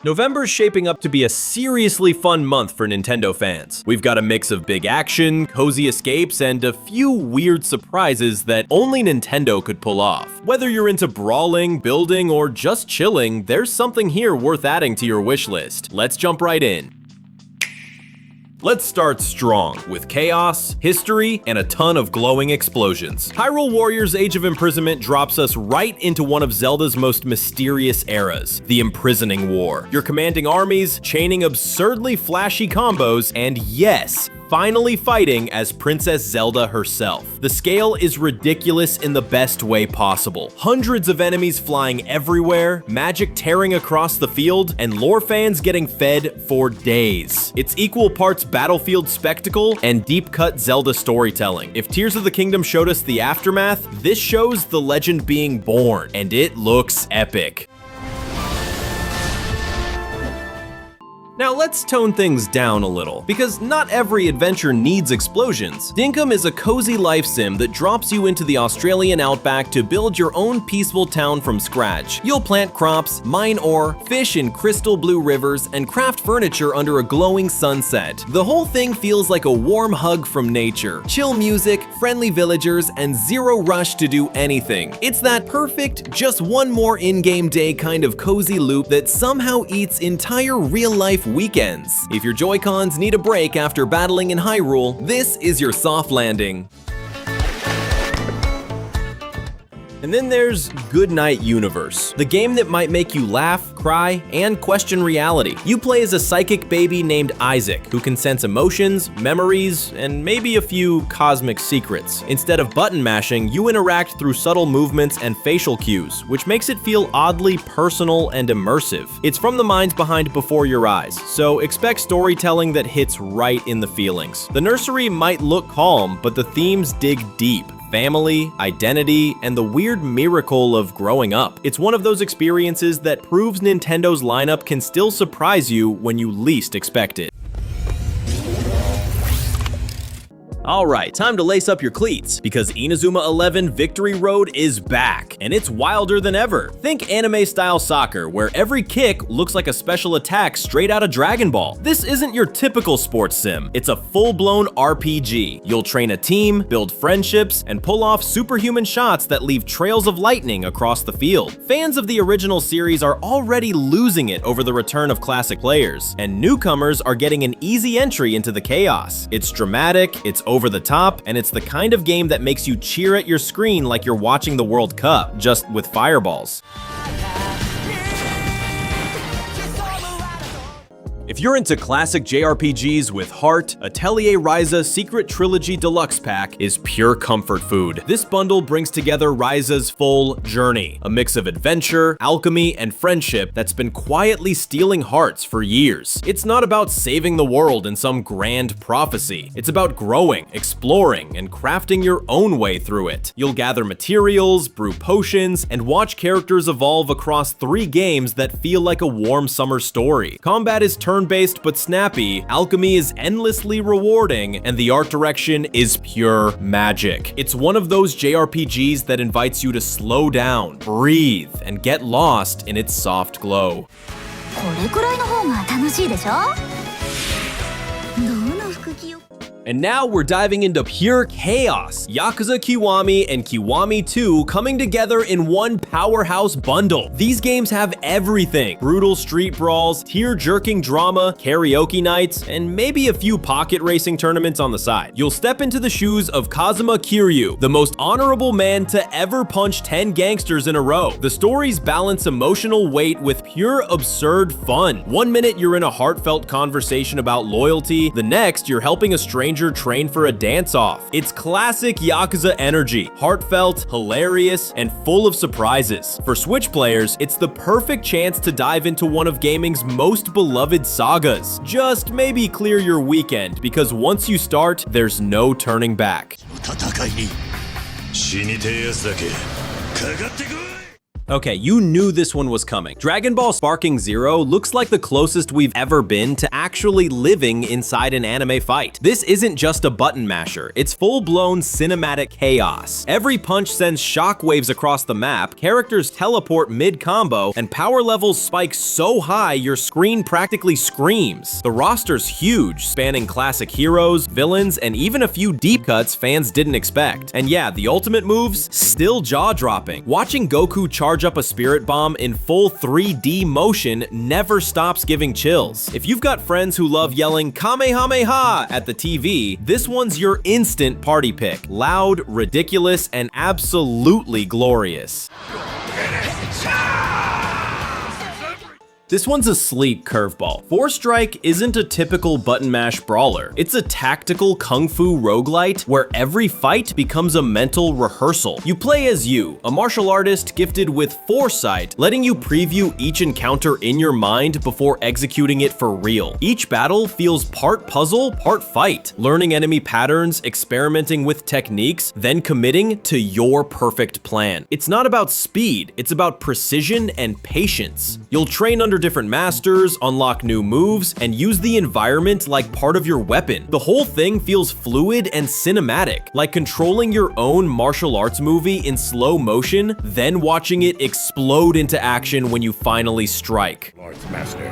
November's shaping up to be a seriously fun month for Nintendo fans. We've got a mix of big action, cozy escapes, and a few weird surprises that only Nintendo could pull off. Whether you're into brawling, building, or just chilling, there's something here worth adding to your wish list. Let's jump right in. Let's start strong, with chaos, history, and a ton of glowing explosions. Hyrule Warriors Age of Imprisonment drops us right into one of Zelda's most mysterious eras, the Imprisoning War. You're commanding armies, chaining absurdly flashy combos, and yes, finally fighting as Princess Zelda herself. The scale is ridiculous in the best way possible. Hundreds of enemies flying everywhere, magic tearing across the field, and lore fans getting fed for days. It's equal parts battlefield spectacle and deep-cut Zelda storytelling. If Tears of the Kingdom showed us the aftermath, this shows the legend being born, and it looks epic. Now let's tone things down a little, because not every adventure needs explosions. Dinkum is a cozy life sim that drops you into the Australian outback to build your own peaceful town from scratch. You'll plant crops, mine ore, fish in crystal blue rivers, and craft furniture under a glowing sunset. The whole thing feels like a warm hug from nature. Chill music, friendly villagers, and zero rush to do anything. It's that perfect, just one more in-game day kind of cozy loop that somehow eats entire real-life weekends. If your Joy-Cons need a break after battling in Hyrule, this is your soft landing. And then there's Goodnight Universe, the game that might make you laugh, cry, and question reality. You play as a psychic baby named Isaac, who can sense emotions, memories, and maybe a few cosmic secrets. Instead of button mashing, you interact through subtle movements and facial cues, which makes it feel oddly personal and immersive. It's from the minds behind Before Your Eyes, so expect storytelling that hits right in the feelings. The nursery might look calm, but the themes dig deep. Family, identity, and the weird miracle of growing up. It's one of those experiences that proves Nintendo's lineup can still surprise you when you least expect it. Alright, time to lace up your cleats, because Inazuma 11 Victory Road is back, and it's wilder than ever. Think anime-style soccer, where every kick looks like a special attack straight out of Dragon Ball. This isn't your typical sports sim, it's a full-blown RPG. You'll train a team, build friendships, and pull off superhuman shots that leave trails of lightning across the field. Fans of the original series are already losing it over the return of classic players, and newcomers are getting an easy entry into the chaos. It's dramatic, it's over the top, and it's the kind of game that makes you cheer at your screen like you're watching the World Cup, just with fireballs. If you're into classic JRPGs with heart, Atelier Ryza Secret Trilogy Deluxe Pack is pure comfort food. This bundle brings together Ryza's full journey, a mix of adventure, alchemy, and friendship that's been quietly stealing hearts for years. It's not about saving the world in some grand prophecy. It's about growing, exploring, and crafting your own way through it. You'll gather materials, brew potions, and watch characters evolve across 3 games that feel like a warm summer story. Combat is turn-based but snappy, alchemy is endlessly rewarding, and the art direction is pure magic. It's one of those JRPGs that invites you to slow down, breathe, and get lost in its soft glow. これくらいの方が楽しいでしょ? どの服着よう? And now we're diving into pure chaos. Yakuza Kiwami and Kiwami 2 coming together in one powerhouse bundle. These games have everything: brutal street brawls, tear-jerking drama, karaoke nights, and maybe a few pocket racing tournaments on the side. You'll step into the shoes of Kazuma Kiryu, the most honorable man to ever punch 10 gangsters in a row. The stories balance emotional weight with pure absurd fun. One minute you're in a heartfelt conversation about loyalty, the next you're helping a stranger train for a dance-off. It's classic Yakuza energy, heartfelt, hilarious, and full of surprises. For Switch players, it's the perfect chance to dive into one of gaming's most beloved sagas. Just maybe clear your weekend, because once you start, there's no turning back. Okay, you knew this one was coming. Dragon Ball Sparking Zero looks like the closest we've ever been to actually living inside an anime fight. This isn't just a button masher, it's full-blown cinematic chaos. Every punch sends shockwaves across the map, characters teleport mid-combo, and power levels spike so high your screen practically screams. The roster's huge, spanning classic heroes, villains, and even a few deep cuts fans didn't expect. And yeah, the ultimate moves, still jaw-dropping. Watching Goku charge up a spirit bomb in full 3D motion never stops giving chills. If you've got friends who love yelling Kamehameha at the TV, this one's your instant party pick. Loud, ridiculous, and absolutely glorious. This one's a sleek curveball. Forestrike isn't a typical button mash brawler. It's a tactical kung fu roguelite where every fight becomes a mental rehearsal. You play as you, a martial artist gifted with foresight, letting you preview each encounter in your mind before executing it for real. Each battle feels part puzzle, part fight, learning enemy patterns, experimenting with techniques, then committing to your perfect plan. It's not about speed, it's about precision and patience. You'll train under different masters, unlock new moves, and use the environment like part of your weapon. The whole thing feels fluid and cinematic, like controlling your own martial arts movie in slow motion, then watching it explode into action when you finally strike. Lord's Master,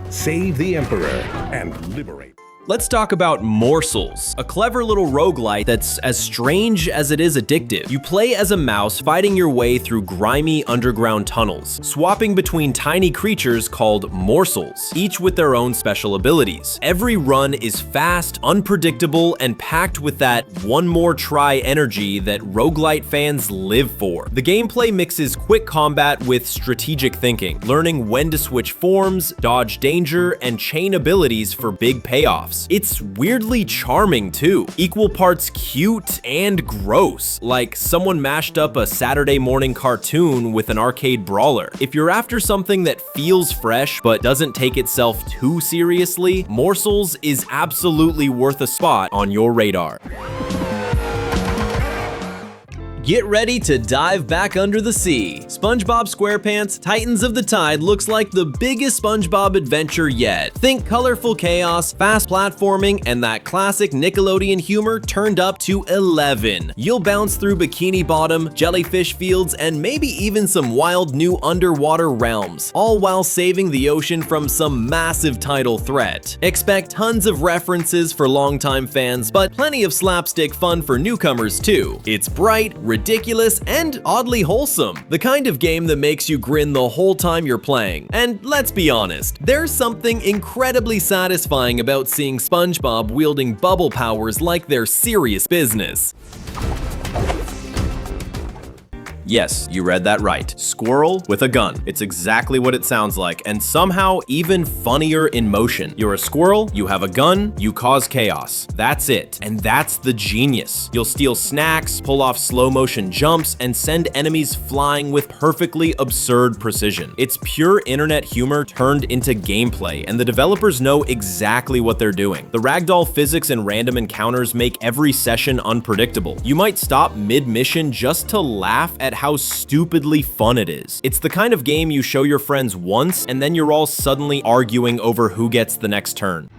save the Emperor and liberate. Let's talk about Morsels, a clever little roguelite that's as strange as it is addictive. You play as a mouse fighting your way through grimy underground tunnels, swapping between tiny creatures called Morsels, each with their own special abilities. Every run is fast, unpredictable, and packed with that one more try energy that roguelite fans live for. The gameplay mixes quick combat with strategic thinking, learning when to switch forms, dodge danger, and chain abilities for big payoffs. It's weirdly charming too, equal parts cute and gross, like someone mashed up a Saturday morning cartoon with an arcade brawler. If you're after something that feels fresh but doesn't take itself too seriously, Morsels is absolutely worth a spot on your radar. Get ready to dive back under the sea. SpongeBob SquarePants Titans of the Tide looks like the biggest SpongeBob adventure yet. Think colorful chaos, fast platforming, and that classic Nickelodeon humor turned up to 11. You'll bounce through Bikini Bottom, jellyfish fields, and maybe even some wild new underwater realms, all while saving the ocean from some massive tidal threat. Expect tons of references for longtime fans, but plenty of slapstick fun for newcomers too. It's bright, ridiculous, and oddly wholesome. The kind of game that makes you grin the whole time you're playing. And let's be honest, there's something incredibly satisfying about seeing SpongeBob wielding bubble powers like they're serious business. Yes, you read that right. Squirrel with a gun. It's exactly what it sounds like, and somehow even funnier in motion. You're a squirrel, you have a gun, you cause chaos. That's it. And that's the genius. You'll steal snacks, pull off slow motion jumps, and send enemies flying with perfectly absurd precision. It's pure internet humor turned into gameplay, and the developers know exactly what they're doing. The ragdoll physics and random encounters make every session unpredictable. You might stop mid-mission just to laugh at how stupidly fun it is. It's the kind of game you show your friends once, and then you're all suddenly arguing over who gets the next turn.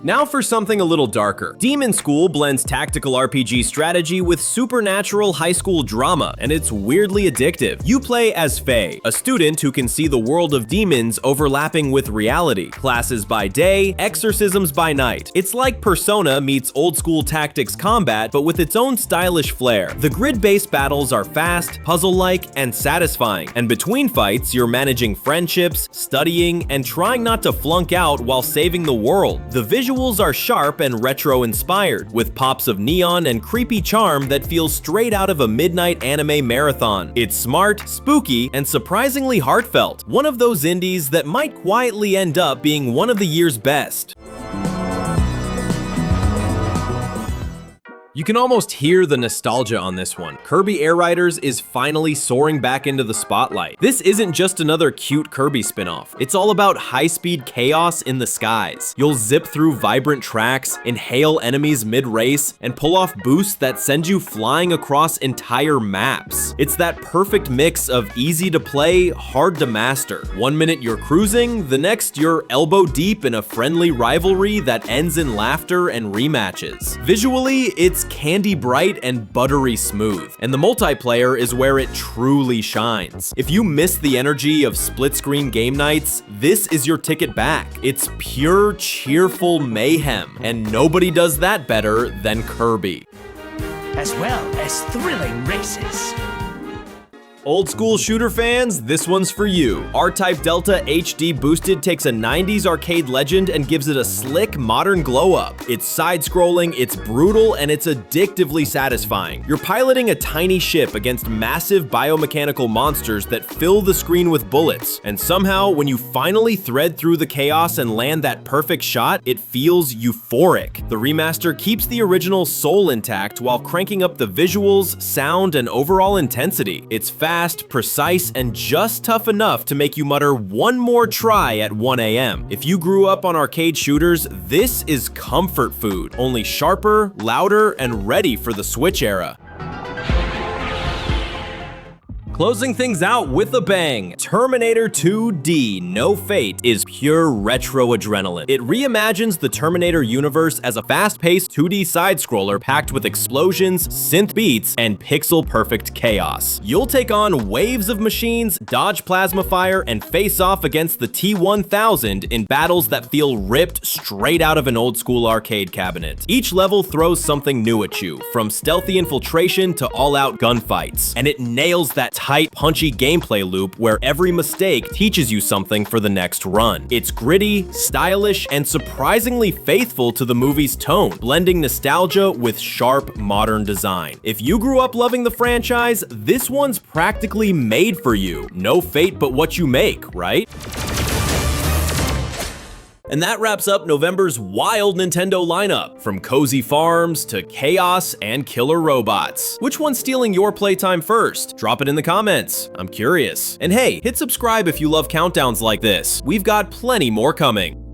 Now for something a little darker. Demonschool blends tactical RPG strategy with supernatural high school drama, and it's weirdly addictive. You play as Faye, a student who can see the world of demons overlapping with reality. Classes by day, exorcisms by night. It's like Persona meets old school tactics combat, but with its own stylish flair. The grid-based battles are fast, puzzle-like, and satisfying. And between fights, you're managing friendships, studying, and trying not to flunk out while saving the world. The visuals are sharp and retro-inspired, with pops of neon and creepy charm that feels straight out of a midnight anime marathon. It's smart, spooky, and surprisingly heartfelt. One of those indies that might quietly end up being one of the year's best. You can almost hear the nostalgia on this one. Kirby Air Riders is finally soaring back into the spotlight. This isn't just another cute Kirby spin-off. It's all about high-speed chaos in the skies. You'll zip through vibrant tracks, inhale enemies mid-race, and pull off boosts that send you flying across entire maps. It's that perfect mix of easy to play, hard to master. One minute you're cruising, the next you're elbow deep in a friendly rivalry that ends in laughter and rematches. Visually, it's candy bright and buttery smooth, and the multiplayer is where it truly shines. If you miss the energy of split-screen game nights, this is your ticket back. It's pure, cheerful mayhem, and nobody does that better than Kirby. As well as thrilling races. Old school shooter fans, this one's for you. R-Type Delta HD Boosted takes a 90s arcade legend and gives it a slick, modern glow-up. It's side-scrolling, it's brutal, and it's addictively satisfying. You're piloting a tiny ship against massive biomechanical monsters that fill the screen with bullets, and somehow, when you finally thread through the chaos and land that perfect shot, it feels euphoric. The remaster keeps the original soul intact while cranking up the visuals, sound, and overall intensity. It's fast, precise, and just tough enough to make you mutter one more try at 1 a.m. If you grew up on arcade shooters, this is comfort food, only sharper, louder, and ready for the Switch era. Closing things out with a bang, Terminator 2D No Fate is pure retro adrenaline. It reimagines the Terminator universe as a fast-paced 2D side-scroller packed with explosions, synth beats, and pixel-perfect chaos. You'll take on waves of machines, dodge plasma fire, and face off against the T-1000 in battles that feel ripped straight out of an old-school arcade cabinet. Each level throws something new at you, from stealthy infiltration to all-out gunfights, and it nails that tight, punchy gameplay loop where every mistake teaches you something for the next run. It's gritty, stylish, and surprisingly faithful to the movie's tone, blending nostalgia with sharp, modern design. If you grew up loving the franchise, this one's practically made for you. No fate but what you make, right? And that wraps up November's wild Nintendo lineup, from cozy farms to chaos and killer robots. Which one's stealing your playtime first? Drop it in the comments. I'm curious. And hey, hit subscribe if you love countdowns like this. We've got plenty more coming.